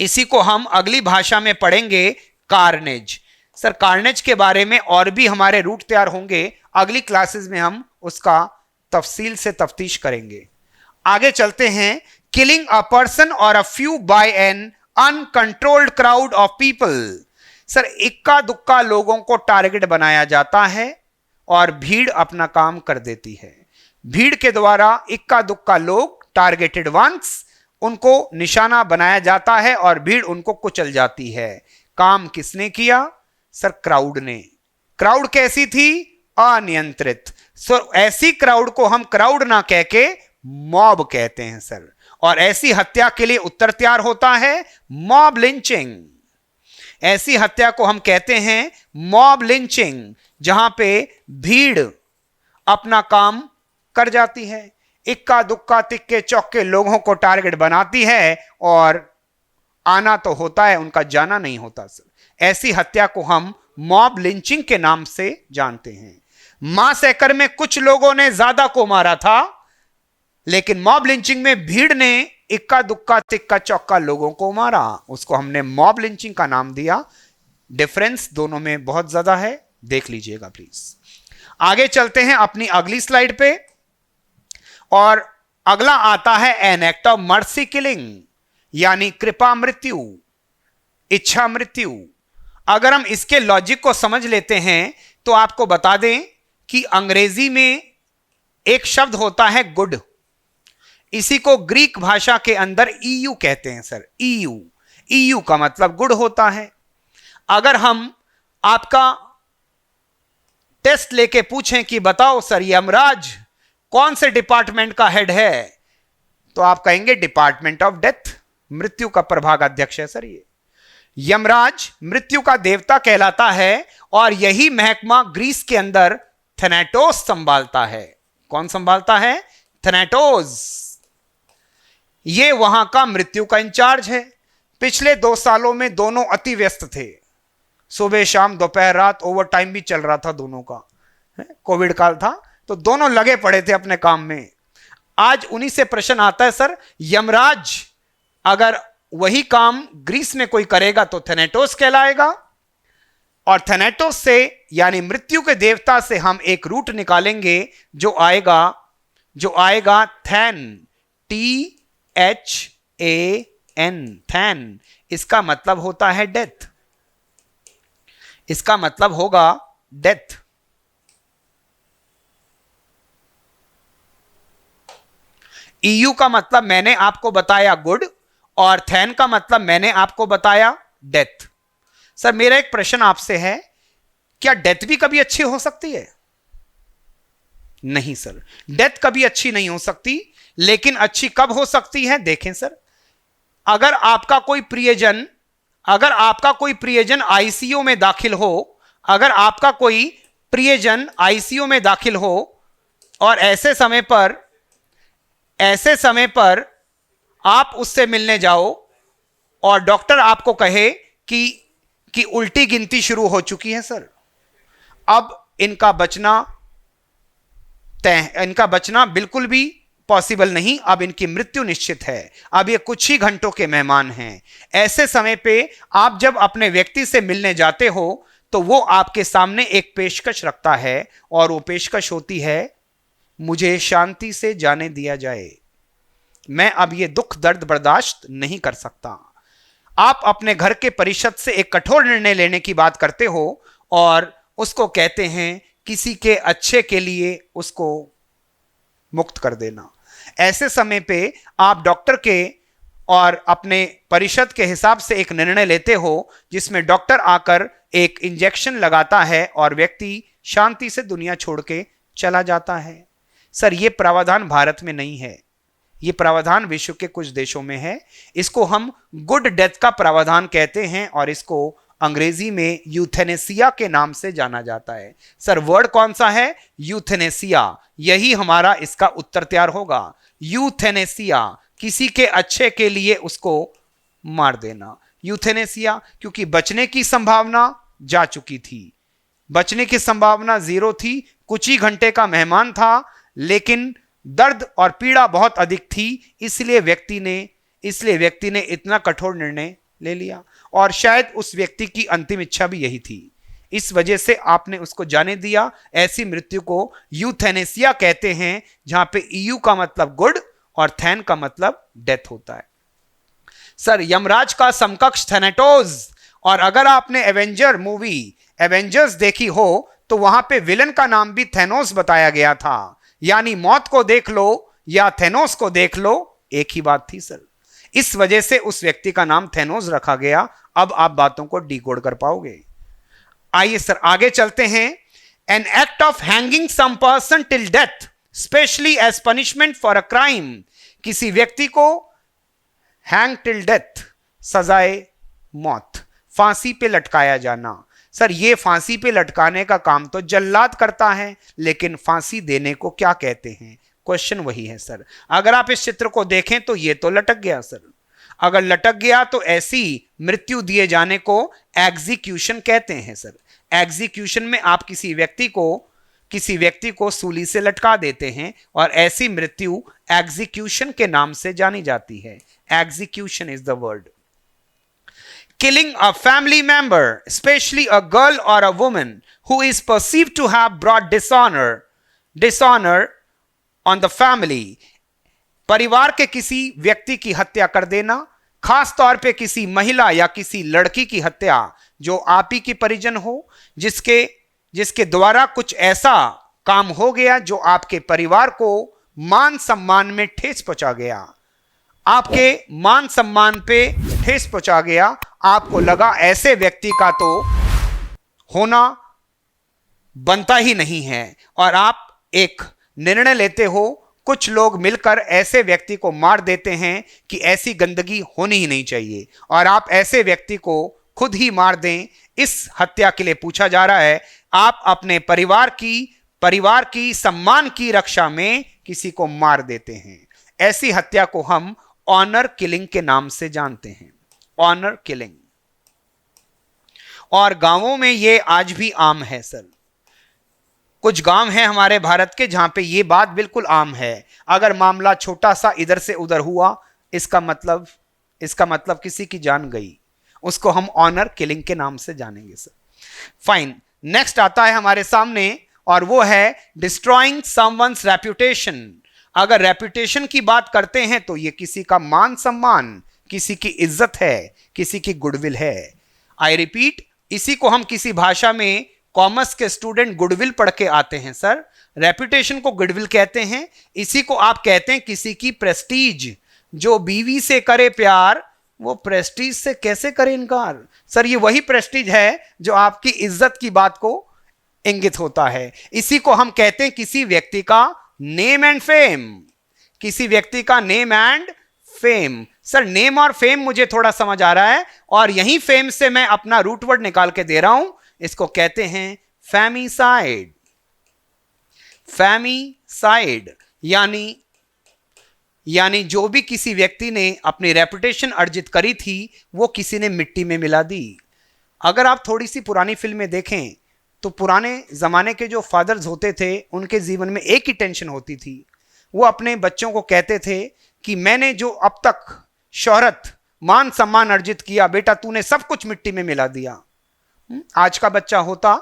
इसी को हम अगली भाषा में पढ़ेंगे कार्नेज। सर कार्नेज के बारे में और भी हमारे रूट तैयार होंगे, अगली क्लासेस में हम उसका तफसील से तफ्तीश करेंगे। आगे चलते हैं। किलिंग अ पर्सन और a few by an uncontrolled crowd of people. Sir इक्का दुक्का लोगों को टारगेट बनाया जाता है और भीड़ अपना काम कर देती है। भीड़ के द्वारा इक्का दुक्का लोग, टारगेटेड वंस, उनको निशाना बनाया जाता है और भीड़ उनको कुचल जाती है। काम किसने किया? सर क्राउड ने। क्राउड कैसी थी? अनियंत्रित। सर ऐसी क्राउड को हम क्राउड ना कह के मॉब कहते हैं सर। और ऐसी हत्या के लिए उत्तर तैयार होता है मॉब लिंचिंग। ऐसी हत्या को हम कहते हैं मॉब लिंचिंग, जहां पे भीड़ अपना काम कर जाती है, इक्का दुक्का तिक्के चौके लोगों को टारगेट बनाती है और आना तो होता है, उनका जाना नहीं होता सर। ऐसी हत्या को हम मॉब लिंचिंग के नाम से जानते हैं। मैसेकर में कुछ लोगों ने ज्यादा को मारा था, लेकिन मॉब लिंचिंग में भीड़ ने इक्का दुक्का तिक्का चौका लोगों को मारा, उसको हमने मॉब लिंचिंग का नाम दिया। डिफरेंस दोनों में बहुत ज्यादा है, देख लीजिएगा प्लीज। आगे चलते हैं अपनी अगली स्लाइड पे, और अगला आता है N act of mercy killing, यानी कृपा मृत्यु, इच्छा मृत्यु। अगर हम इसके लॉजिक को समझ लेते हैं तो आपको बता दें कि अंग्रेजी में एक शब्द होता है गुड, इसी को ग्रीक भाषा के अंदर ईयू कहते हैं सर। ईयू, ईयू का मतलब गुड होता है। अगर हम आपका टेस्ट लेके पूछें कि बताओ सर यमराज कौन से डिपार्टमेंट का हेड है, तो आप कहेंगे डिपार्टमेंट ऑफ डेथ, मृत्यु का प्रभागाध्यक्ष है सर ये। यमराज मृत्यु का देवता कहलाता है और यही महकमा ग्रीस के अंदर थैनाटोस संभालता है। कौन संभालता है? थैनाटोस। ये वहां का मृत्यु का इंचार्ज है। पिछले 2 सालों में दोनों अति व्यस्त थे, सुबह शाम दोपहर रात ओवर टाइम भी चल रहा था दोनों का। कोविड काल था तो दोनों लगे पड़े थे अपने काम में। आज उन्हीं से प्रश्न आता है सर यमराज अगर वही काम ग्रीस में कोई करेगा तो थैनाटोस कहलाएगा, और थैनाटोस से यानी मृत्यु के देवता से हम एक रूट निकालेंगे जो आएगा थैन, THAN, थैन। इसका मतलब होता है डेथ, इसका मतलब होगा डेथ। ईयू का मतलब मैंने आपको बताया गुड, और थैन का मतलब मैंने आपको बताया डेथ। सर मेरा एक प्रश्न आपसे है, क्या डेथ भी कभी अच्छी हो सकती है? नहीं सर, डेथ कभी अच्छी नहीं हो सकती, लेकिन अच्छी कब हो सकती है? देखें सर, अगर आपका कोई प्रियजन आईसीयू में दाखिल हो, अगर आपका कोई प्रियजन आईसीयू में दाखिल हो और ऐसे समय पर आप उससे मिलने जाओ और डॉक्टर आपको कहे कि उल्टी गिनती शुरू हो चुकी है सर, अब इनका बचना बिल्कुल भी पॉसिबल नहीं, अब इनकी मृत्यु निश्चित है, अब ये कुछ ही घंटों के मेहमान हैं। ऐसे समय पे आप जब अपने व्यक्ति से मिलने जाते हो तो वो आपके सामने एक पेशकश रखता है, और वो पेशकश होती है मुझे शांति से जाने दिया जाए, मैं अब ये दुख दर्द बर्दाश्त नहीं कर सकता। आप अपने घर के परिषद से एक कठोर निर्णय लेने की बात करते हो और उसको कहते हैं किसी के अच्छे के लिए उसको मुक्त कर देना। ऐसे समय पे आप डॉक्टर के और अपने परिषद के हिसाब से एक निर्णय लेते हो जिसमें डॉक्टर आकर एक इंजेक्शन लगाता है और व्यक्ति शांति से दुनिया छोड़ के चला जाता है। सर ये प्रावधान भारत में नहीं है, ये प्रावधान विश्व के कुछ देशों में है। इसको हम गुड डेथ का प्रावधान कहते हैं और इसको अंग्रेजी में यूथेनेसिया के नाम से जाना जाता है। सर वर्ड कौन सा है? यूथेनेसिया। यही हमारा इसका उत्तर तैयार होगा। यूथेनेसिया, किसी के अच्छे के लिए उसको मार देना। यूथेनेसिया, क्योंकि बचने की संभावना जा चुकी थी, बचने की संभावना 0 थी, कुछ ही घंटे का मेहमान था, लेकिन दर्द और पीड़ा बहुत अधिक थी, इसलिए व्यक्ति ने इतना कठोर निर्णय ले लिया और शायद उस व्यक्ति की अंतिम इच्छा भी यही थी। इस वजह से आपने उसको जाने दिया। ऐसी मृत्यु को यूथेनेसिया कहते हैं, जहां पे ईयू का मतलब गुड और थैन का मतलब डेथ होता है। सर यमराज का समकक्ष थैनेटोस, और अगर आपने एवेंजर मूवी एवेंजर्स देखी हो तो वहां पे विलन का नाम भी थैनोस बताया गया था, यानी मौत को देख लो या थैनोस को देख लो, एक ही बात थी सर। इस वजह से उस व्यक्ति का नाम थैनोस रखा गया। अब आप बातों को डिकोड कर पाओगे। आइए सर आगे चलते हैं। An act of hanging some person till death specially as punishment for a crime, किसी व्यक्ति को हैंग टिल डेथ, सजाए मौत, फांसी पे लटकाया जाना। सर ये फांसी पे लटकाने का काम तो जल्लाद करता है, लेकिन फांसी देने को क्या कहते हैं? क्वेश्चन वही है सर। अगर आप इस चित्र को देखें तो ये तो लटक गया सर। अगर लटक गया तो ऐसी मृत्यु दिए जाने को एग्जीक्यूशन कहते हैं सर। एग्जीक्यूशन में आप किसी व्यक्ति को सूली से लटका देते हैं और ऐसी मृत्यु एग्जीक्यूशन के नाम से जानी जाती है। Execution is the word. Killing a family member, especially a girl or a woman who is perceived to have brought dishonor on the family. परिवार के किसी व्यक्ति की हत्या कर देना, खास तौर पे किसी महिला या किसी लड़की की हत्या जो आप ही की परिजन हो, जिसके द्वारा कुछ ऐसा काम हो गया जो आपके परिवार को मान सम्मान में ठेस पहुंचा गया, आपके मान सम्मान पे ठेस पहुंचा गया। आपको लगा ऐसे व्यक्ति का तो होना बनता ही नहीं है और आप एक निर्णय लेते हो, कुछ लोग मिलकर ऐसे व्यक्ति को मार देते हैं कि ऐसी गंदगी होनी ही नहीं चाहिए और आप ऐसे व्यक्ति को खुद ही मार दें। इस हत्या के लिए पूछा जा रहा है, आप अपने परिवार की सम्मान की रक्षा में किसी को मार देते हैं। ऐसी हत्या को हम ऑनर किलिंग के नाम से जानते हैं। Honour killing. और गांवों में ये आज भी आम है सर। कुछ गांव हैं हमारे भारत के जहां पे ये बात बिल्कुल आम है। अगर मामला छोटा सा इधर से उधर हुआ, इसका मतलब किसी की जान गई, उसको हम ऑनर किलिंग के नाम से जानेंगे सर। फाइन, नेक्स्ट आता है हमारे सामने और वो है डिस्ट्रॉइंग समवन्स रेप्यूटेशन। अगर रेप्यूटेशन की बात करते हैं तो ये किसी का मान सम्मान, किसी की इज्जत है, किसी की गुडविल है। आई रिपीट, इसी को हम किसी भाषा में कॉमर्स के स्टूडेंट गुडविल पढ़ के आते हैं सर। रेप्यूटेशन को गुडविल कहते हैं। इसी को आप कहते हैं किसी की प्रेस्टीज। जो बीवी से करे प्यार वो प्रेस्टीज से कैसे करे इनकार? सर ये वही प्रेस्टीज है जो आपकी इज्जत की बात को इंगित होता है। इसी को हम कहते हैं किसी व्यक्ति का नेम एंड फेम। किसी व्यक्ति का name and fame. Sir name और फेम मुझे थोड़ा समझ आ रहा है और यही फेम से मैं अपना रूट वर्ड निकाल के दे रहा हूं। इसको कहते हैं फेमिसाइड। फेमिसाइड यानी जो भी किसी व्यक्ति ने अपनी रेपुटेशन अर्जित करी थी वो किसी ने मिट्टी में मिला दी। अगर आप थोड़ी सी पुरानी फिल्में देखें तो पुराने जमाने के जो फादर्स होते थे उनके जीवन में एक ही टेंशन होती थी। वो अपने बच्चों को कहते थे कि मैंने जो अब तक शोहरत मान सम्मान अर्जित किया, बेटा तूने सब कुछ मिट्टी में मिला दिया। आज का बच्चा होता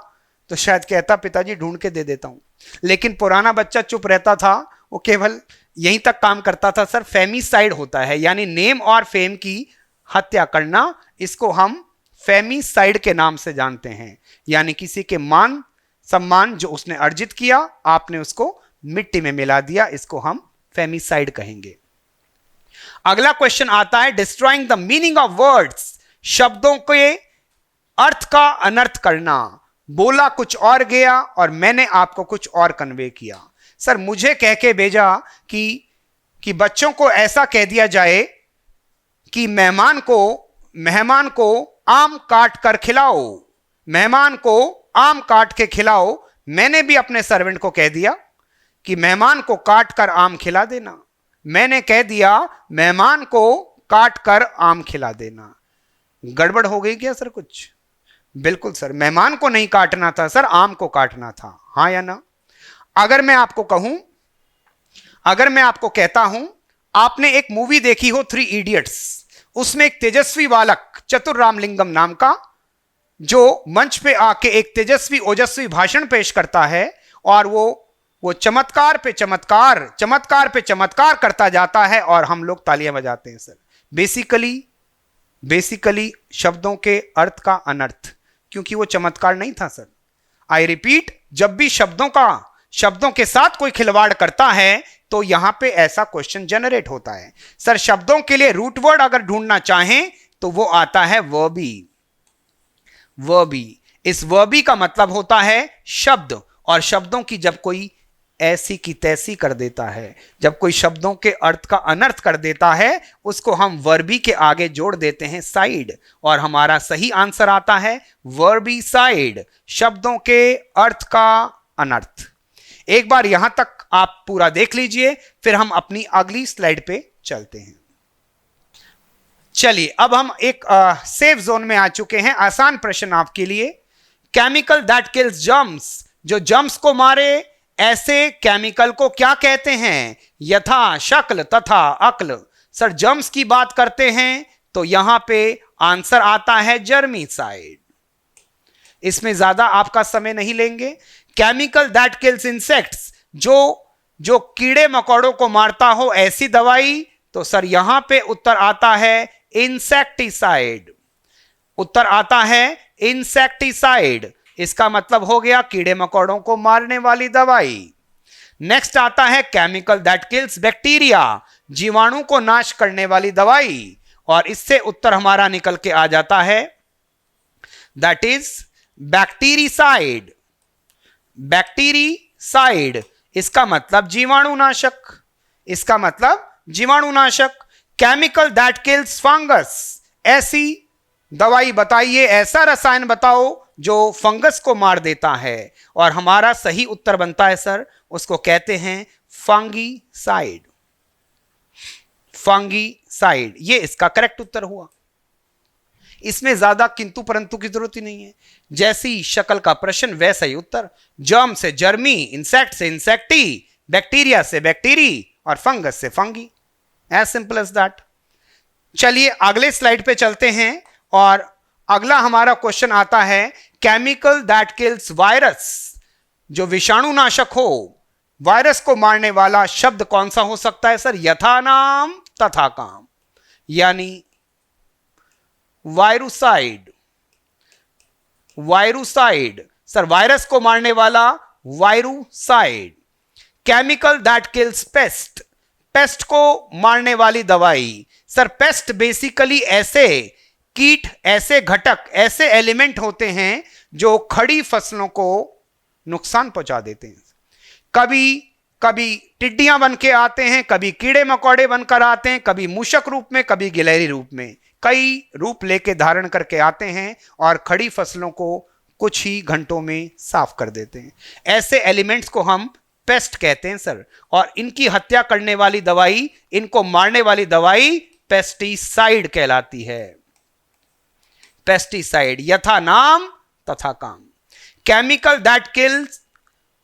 तो शायद कहता पिताजी ढूंढ के दे देता हूं, लेकिन पुराना बच्चा चुप रहता था, वो केवल यहीं तक काम करता था। सर फेमिसाइड होता है यानी नेम और फेम की हत्या करना। इसको हम फेमिसाइड के नाम से जानते हैं, यानी किसी के मान सम्मान जो उसने अर्जित किया आपने उसको मिट्टी में मिला दिया, इसको हम फेमिसाइड कहेंगे। अगला क्वेश्चन आता है destroying the meaning of words, शब्दों के अर्थ का अनर्थ करना। बोला कुछ और गया और मैंने आपको कुछ और कन्वे किया। सर मुझे कह के भेजा कि बच्चों को ऐसा कह दिया जाए कि मेहमान को आम काट कर खिलाओ, मेहमान को आम काट के खिलाओ। मैंने भी अपने सर्वेंट को कह दिया कि मेहमान को काट कर आम खिला देना। मैंने कह दिया मेहमान को काट कर आम खिला देना। गड़बड़ हो गई क्या सर कुछ? बिल्कुल सर, मेहमान को नहीं काटना था सर, आम को काटना था। हाँ या ना? अगर मैं आपको कहता हूं, आपने एक मूवी देखी हो 3 इडियट्स, उसमें एक तेजस्वी बालक चतुर रामलिंगम नाम का जो मंच पे आके एक तेजस्वी ओजस्वी भाषण पेश करता है और वो चमत्कार पे चमत्कार करता जाता है और हम लोग तालियां बजाते हैं सर। बेसिकली शब्दों के अर्थ का अनर्थ, क्योंकि वो चमत्कार नहीं था सर। आई रिपीट, जब भी शब्दों के साथ कोई खिलवाड़ करता है तो यहां पे ऐसा क्वेश्चन जनरेट होता है सर। शब्दों के लिए रूट वर्ड अगर ढूंढना चाहें तो वो आता है वर्बी। इस वर्बी का मतलब होता है शब्द, और शब्दों की जब कोई ऐसी की तैसी कर देता है, जब कोई शब्दों के अर्थ का अनर्थ कर देता है, उसको हम वर्बी के आगे जोड़ देते हैं साइड, और हमारा सही आंसर आता है वर्बी साइड, शब्दों के अर्थ का अनर्थ। एक बार यहां तक आप पूरा देख लीजिए, फिर हम अपनी अगली स्लाइड पे चलते हैं। चलिए, अब हम एक सेफ जोन में आ चुके हैं। आसान प्रश्न आपके लिए। केमिकल दैट किल्स जर्म्स, जो जर्म्स को मारे ऐसे केमिकल को क्या कहते हैं? यथा, शक्ल, तथा, अक्ल। सर जर्म्स की बात करते हैं तो यहां पे आंसर आता है जर्मीसाइड। इसमें ज्यादा आपका समय नहीं लेंगे। केमिकल दैट किल्स इंसेक्ट्स, जो कीड़े मकोड़ों को मारता हो ऐसी दवाई, तो सर यहां पे उत्तर आता है इंसेक्टिसाइड। उत्तर आता है इंसेक्टिसाइड। इसका मतलब हो गया कीड़े मकोड़ों को मारने वाली दवाई। नेक्स्ट आता है केमिकल दैट किल्स बैक्टीरिया, जीवाणु को नाश करने वाली दवाई, और इससे उत्तर हमारा निकल के आ जाता है दैट इज बैक्टीरिसाइड। बैक्टीरिसाइड, इसका मतलब जीवाणुनाशक। केमिकल दैट किल्स फंगस, ऐसी दवाई बताइए, ऐसा रसायन बताओ जो फंगस को मार देता है, और हमारा सही उत्तर बनता है सर, उसको कहते हैं फंगीसाइड। ये इसका करेक्ट उत्तर हुआ। इसमें ज्यादा किंतु परंतु की जरूरत ही नहीं है। जैसी शक्ल का प्रश्न वैसा ही उत्तर। जर्म से जर्मी, इंसेक्ट से इंसेक्टी, बैक्टीरिया से बैक्टीरी, और फंगस से fungi. As simple as that. चलिए अगले स्लाइड पे चलते हैं, और अगला हमारा क्वेश्चन आता है केमिकल दैट किल्स वायरस, जो विषाणुनाशक हो, वायरस को मारने वाला शब्द कौन सा हो सकता है सर? यथा नाम तथा काम, यानी वायरुसाइड। सर वायरस को मारने वाला virucide. Chemical that kills pest, pest को मारने वाली दवाई। सर पेस्ट बेसिकली ऐसे कीट, ऐसे घटक, ऐसे एलिमेंट होते हैं जो खड़ी फसलों को नुकसान पहुंचा देते हैं। कभी टिड्डियां बन के आते हैं, कभी कीड़े मकोड़े बनकर आते हैं, कभी मूषक रूप में, कभी गिलहरी रूप में, कई रूप लेके धारण करके आते हैं और खड़ी फसलों को कुछ ही घंटों में साफ कर देते हैं। ऐसे एलिमेंट्स को हम पेस्ट कहते हैं सर, और इनकी हत्या करने वाली दवाई, इनको मारने वाली दवाई पेस्टिसाइड कहलाती है। पेस्टिसाइड, यथा नाम तथा काम। केमिकल दैट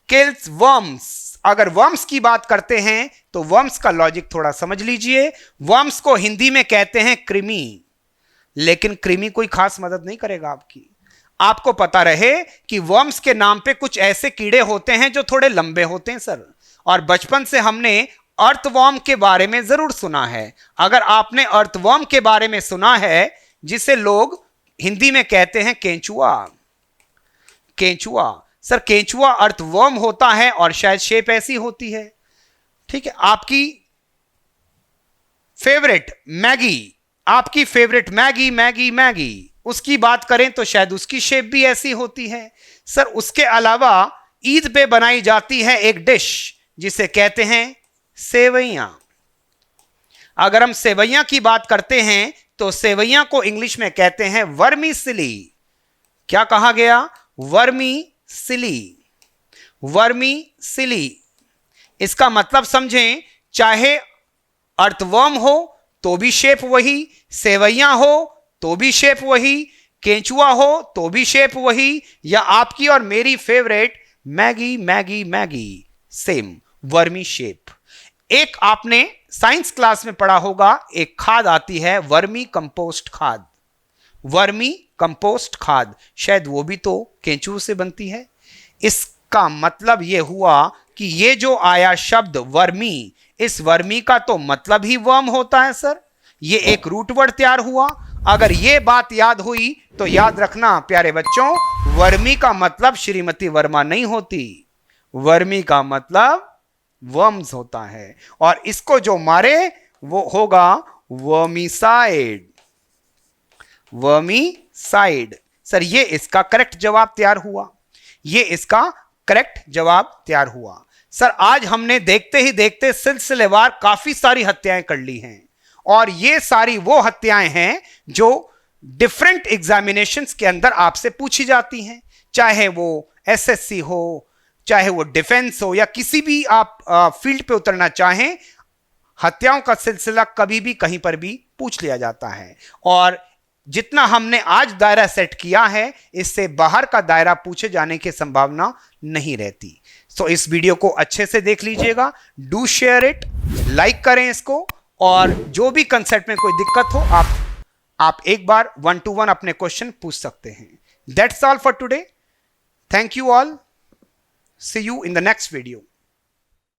किल्स वर्म्स, अगर वर्म्स की बात करते हैं तो वर्म्स का लॉजिक थोड़ा समझ लीजिए। वर्म्स को हिंदी में कहते हैं कृमि, लेकिन कृमि कोई खास मदद नहीं करेगा आपकी। आपको पता रहे कि वर्म्स के नाम पे कुछ ऐसे कीड़े होते हैं जो थोड़े लंबे होते हैं सर, और बचपन से हमने अर्थवर्म के बारे में जरूर सुना है। अगर आपने अर्थवर्म के बारे में सुना है, जिसे लोग हिंदी में कहते हैं केंचुआ, सर केंचुआ अर्थवर्म होता है और शायद शेप ऐसी होती है। ठीक है, आपकी फेवरेट मैगी, आपकी फेवरेट मैगी मैगी मैगी, उसकी बात करें तो शायद उसकी शेप भी ऐसी होती है। सर उसके अलावा ईद पे बनाई जाती है एक डिश जिसे कहते हैं सेवैयां। अगर हम सेवैयां की बात करते हैं तो सेवैयां को इंग्लिश में कहते हैं वर्मीसिली। क्या कहा गया? वर्मीसिली। वर्मीसिली, इसका मतलब समझें, चाहे अर्थवर्म हो तो भी शेप वही, सेवैयां हो तो भी शेप वही, केंचुआ हो तो भी शेप वही, या आपकी और मेरी favourite Maggi Maggi Maggi, same vermi shape. एक आपने साइंस क्लास में पढ़ा होगा, एक खाद आती है वर्मी कंपोस्ट खाद। वर्मी कंपोस्ट खाद, शायद वो भी तो केंचुए से बनती है। इसका मतलब यह हुआ कि ये जो आया शब्द वर्मी, इस वर्मी का तो मतलब ही वर्म होता है सर। ये एक रूट वर्ड तैयार हुआ। अगर ये बात याद हुई तो याद रखना प्यारे बच्चों, वर्मी का मतलब श्रीमती वर्मा नहीं होती, वर्मी का मतलब वर्म्स होता है, और इसको जो मारे वो होगा वर्मीसाइड। वर्मीसाइड। सर ये इसका करेक्ट जवाब तैयार हुआ, ये इसका करेक्ट जवाब तैयार हुआ। सर आज हमने देखते ही देखते सिलसिलेवार काफी सारी हत्याएं कर ली हैं, और ये सारी वो हत्याएं हैं जो डिफरेंट एग्जामिनेशंस के अंदर आपसे पूछी जाती हैं, चाहे वो एसएससी हो, चाहे वो डिफेंस हो, या किसी भी आप फील्ड पे उतरना चाहें, हत्याओं का सिलसिला कभी भी कहीं पर भी पूछ लिया जाता है। और जितना हमने आज दायरा सेट किया है, इससे बाहर का दायरा पूछे जाने की संभावना नहीं रहती। सो इस वीडियो को अच्छे से देख लीजिएगा, डू शेयर इट, लाइक करें इसको, और जो भी कंसेप्ट में कोई दिक्कत हो आप एक बार 1-to-1 अपने क्वेश्चन पूछ सकते हैं। That's all for today. Thank you all, see you in the next video.